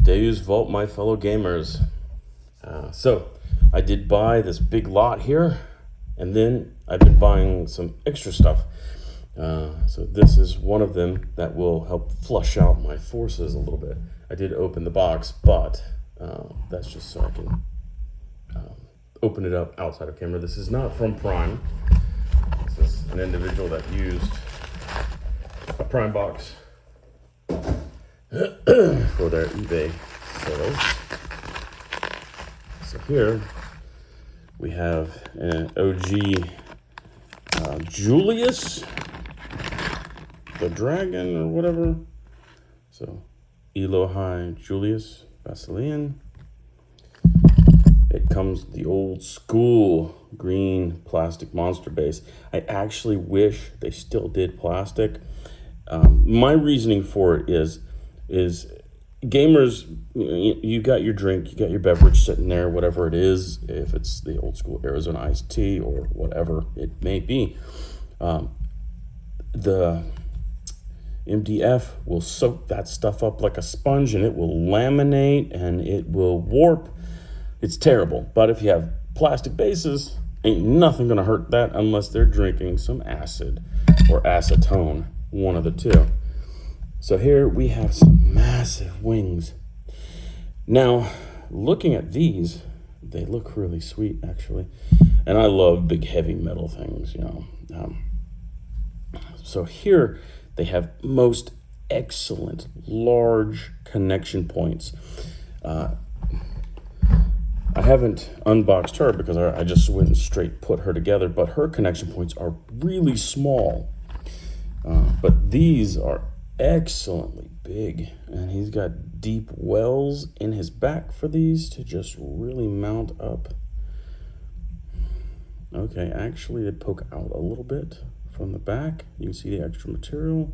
Deus Vault, my fellow gamers. So I did buy this big lot here, and then I've been buying some extra stuff. So this is one of them that will help flush out my forces a little bit. I did open the box, but that's just so I can open it up outside of camera. This is not from Prime. This is an individual that used a Prime box for their eBay sales. So here we have an OG Julius the Dragon or whatever. So Elohai Julius Basilean. It comes the old school green plastic monster base. I actually wish they still did plastic. My reasoning for it is gamers, you got your drink, you got your beverage sitting there, whatever it is, if it's the old school Arizona iced tea or whatever it may be, the MDF will soak that stuff up like a sponge, and it will laminate and it will warp. It's terrible. But if you have plastic bases, ain't nothing gonna hurt that unless they're drinking some acid or acetone, one of the two. So here we have some massive wings. Now, looking at these, they look really sweet actually. And I love big heavy metal things, you know. So here they have most excellent large connection points. I haven't unboxed her because I just went and straight put her together, but her connection points are really small. But these are excellently big, and he's got deep wells in his back for these to just really mount up. Okay, actually they poke out a little bit from the back. You can see the extra material.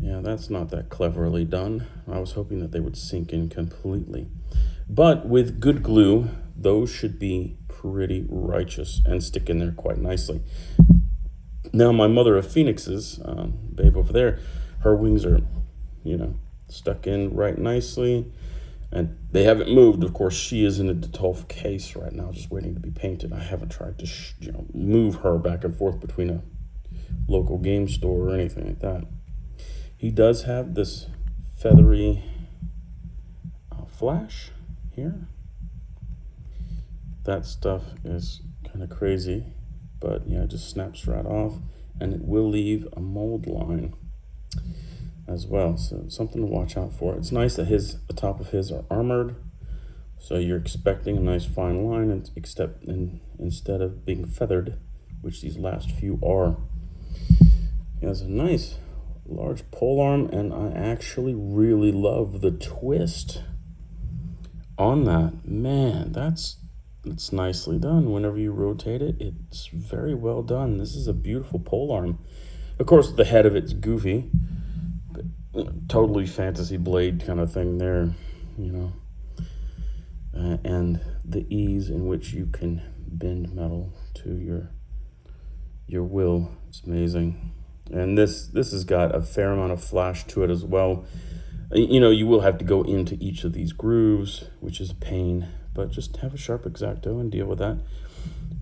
Yeah, that's not that cleverly done. I was hoping that they would sink in completely. But with good glue, those should be pretty righteous and stick in there quite nicely. Now, my mother of Phoenixes, babe over there, her wings are, stuck in right nicely. And they haven't moved. Of course, she is in a Detolf case right now, just waiting to be painted. I haven't tried to, move her back and forth between a local game store or anything like that. He does have this feathery flash here. That stuff is kind of crazy, but yeah, it just snaps right off, and it will leave a mold line as well. So something to watch out for. It's nice that the top of his are armored, so you're expecting a nice fine line, instead of being feathered, which these last few are. He has a nice large pole arm, and I actually really love the twist on that. Man, that's nicely done. Whenever you rotate it, it's very well done. This is a beautiful pole arm. Of course, the head of it's goofy, but totally fantasy blade kind of thing there, and the ease in which you can bend metal to your will. It's amazing. And this has got a fair amount of flash to it as well. You will have to go into each of these grooves, which is a pain, but just have a sharp X-Acto and deal with that.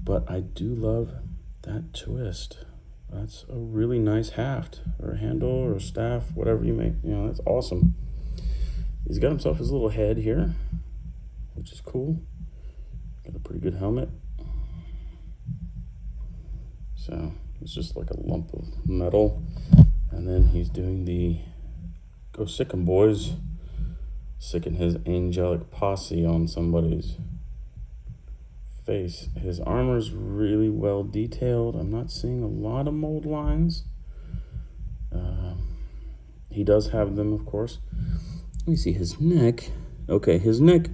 But I do love that twist. That's a really nice haft or handle or staff, whatever you may, that's awesome. He's got himself his little head here, which is cool. Got a pretty good helmet. So it's just like a lump of metal. And then he's doing the go sick 'em boys, sicking his angelic posse on somebody's face. His armor's really well detailed. I'm not seeing a lot of mold lines. He does have them, of course. Let me see his neck. Okay, his neck.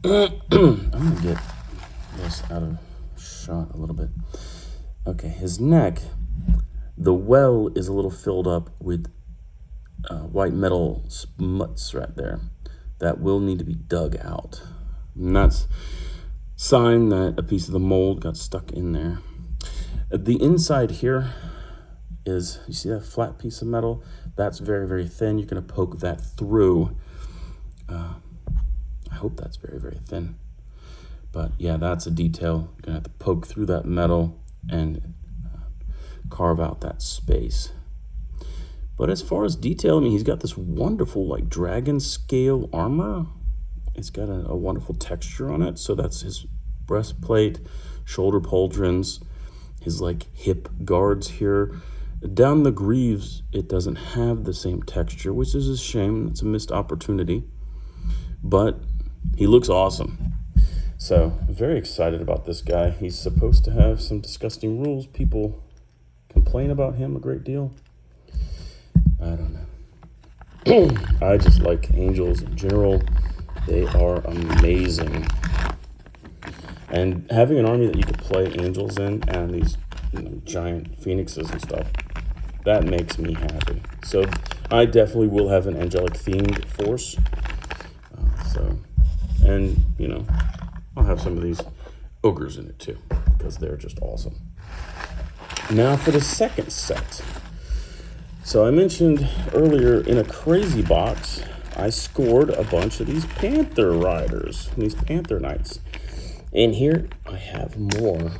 I'm gonna get this out of shot a little bit. Okay, his neck, the well is a little filled up with white metal smuts right there that will need to be dug out. And that's a sign that a piece of the mold got stuck in there. The inside here is, you see that flat piece of metal? That's very, very thin. You're going to poke that through. I hope that's very, very thin. But yeah, that's a detail. You're going to have to poke through that metal and carve out that space. But as far as detail, I mean, he's got this wonderful like dragon scale armor. It's got a wonderful texture on it. So that's his breastplate, shoulder pauldrons, his like hip guards here. Down the greaves, it doesn't have the same texture, which is a shame. It's a missed opportunity. But he looks awesome. So very excited about this guy. He's supposed to have some disgusting rules. People complain about him a great deal. I don't know. I just like angels in general. They are amazing. And having an army that you could play angels in and these giant phoenixes and stuff, that makes me happy. So I definitely will have an angelic themed force. And I'll have some of these ogres in it too, because they're just awesome. Now for the second set. So I mentioned earlier in a crazy box, I scored a bunch of these Panther Riders, these Panther Knights. And here I have more.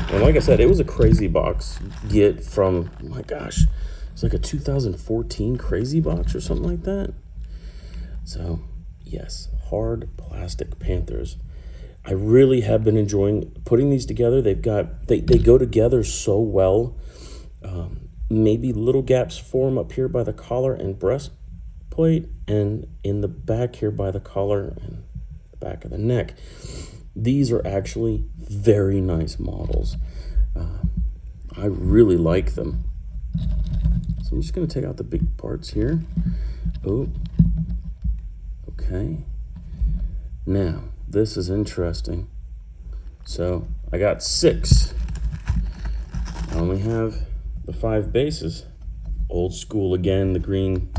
And like I said, it was a crazy box get from, oh my gosh, it's like a 2014 crazy box or something like that. So yes, hard plastic Panthers. I really have been enjoying putting these together. They go together so well. Maybe little gaps form up here by the collar and breastplate, and in the back here by the collar and the back of the neck. These are actually very nice models. I really like them. So I'm just going to take out the big parts here. Oh, okay. Now, this is interesting. So I got 6. I only have the 5 bases. Old school again, the green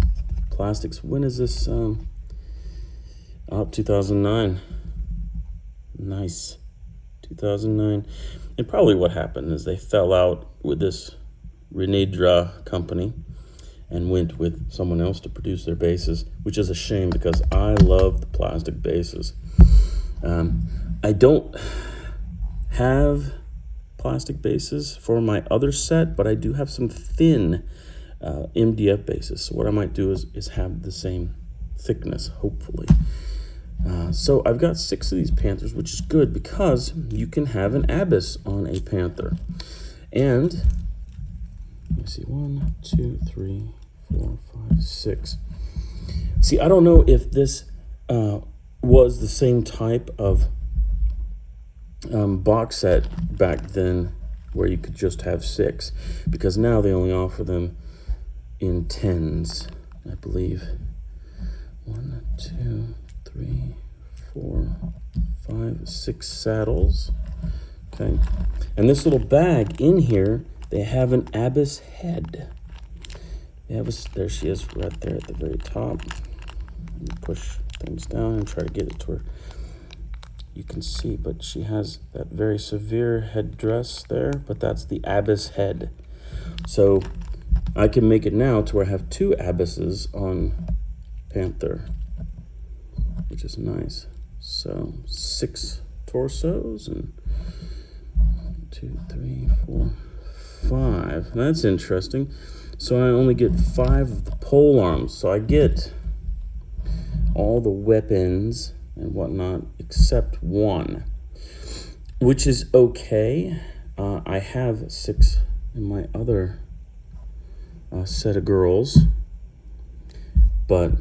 plastics. When is this? 2009. Nice. 2009. And probably what happened is they fell out with this Renedra company and went with someone else to produce their bases, which is a shame because I love the plastic bases. I don't have plastic bases for my other set, but I do have some thin MDF bases. So what I might do is have the same thickness, hopefully. So I've got 6 of these Panthers, which is good because you can have an abyss on a Panther. And let me see, 1, 2, 3, 4, 5, 6. See, I don't know if this was the same type of box set back then where you could just have 6, because now they only offer them in 10s, I believe. 1, 2, 3, 4, 5, 6 saddles. Okay, and this little bag in here, they have an abyss head. They have there she is right there at the very top. Let me push things down and try to get it to where you can see, but she has that very severe headdress there, but that's the abyss head. So I can make it now to where I have 2 abysses on Panther, which is nice. So 6 torsos and 1, 2, 3, 4, 5. That's interesting. So I only get 5 of the pole arms. So I get all the weapons and whatnot except 1, which is okay. I have 6 in my other set of girls, but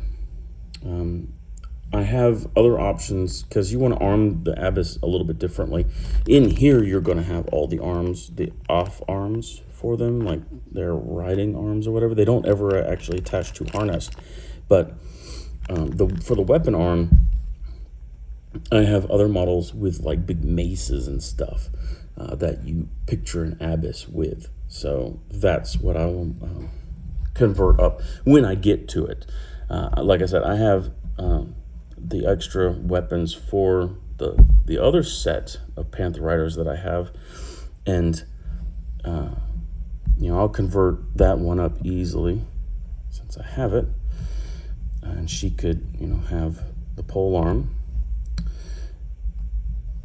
I have other options because you want to arm the abyss a little bit differently. In here, you're going to have all the arms, the off arms for them, like their riding arms or whatever. They don't ever actually attach to harness, but for the weapon arm, I have other models with like big maces and stuff that you picture an abyss with. So that's what I will convert up when I get to it. Like I said, I have the extra weapons for the other set of Panther Riders that I have And, I'll convert that one up easily since I have it. And she could, have the pole arm,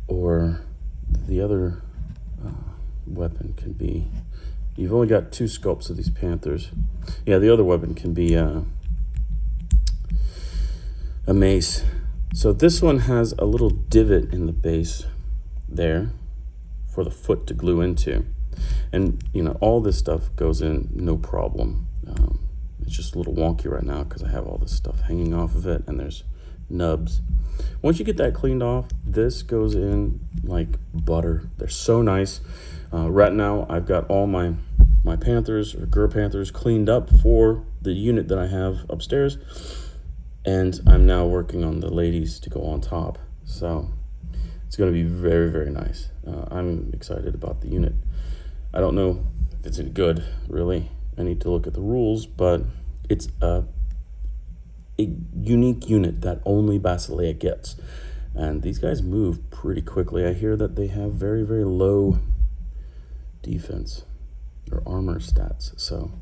or the other weapon can be, you've only got 2 sculpts of these panthers. Yeah, the other weapon can be a mace. So this one has a little divot in the base there for the foot to glue into. And, all this stuff goes in no problem. It's just a little wonky right now because I have all this stuff hanging off of it, and there's nubs. Once you get that cleaned off, this goes in like butter. They're so nice. Right now, I've got all my panthers, or Gur panthers, cleaned up for the unit that I have upstairs, and I'm now working on the ladies to go on top. So it's going to be very, very nice. I'm excited about the unit. I don't know if it's any good, really. I need to look at the rules, but it's a unique unit that only Basileia gets. And these guys move pretty quickly. I hear that they have very, very low defense or armor stats. So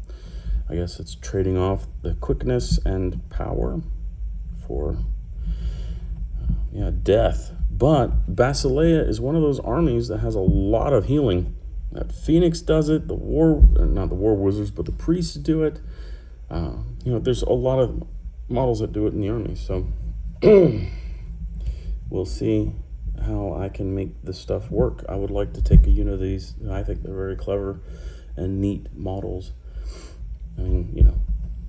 I guess it's trading off the quickness and power for death. But Basileia is one of those armies that has a lot of healing. That Phoenix does it, not the war wizards, but the priests do it. There's a lot of models that do it in the army. So we'll see how I can make this stuff work. I would like to take a unit of these. I think they're very clever and neat models. I mean,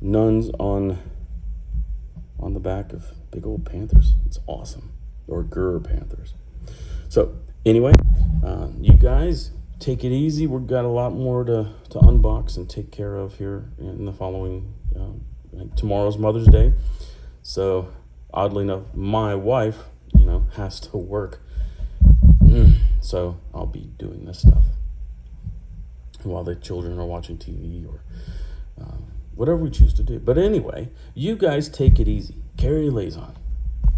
nuns on the back of big old panthers. It's awesome. Or Gur panthers. So anyway, you guys take it easy. We've got a lot more to unbox and take care of here in the following, tomorrow's Mother's Day. So oddly enough, my wife, has to work. So I'll be doing this stuff while the children are watching TV or whatever we choose to do. But anyway, you guys take it easy. Carry your lays on.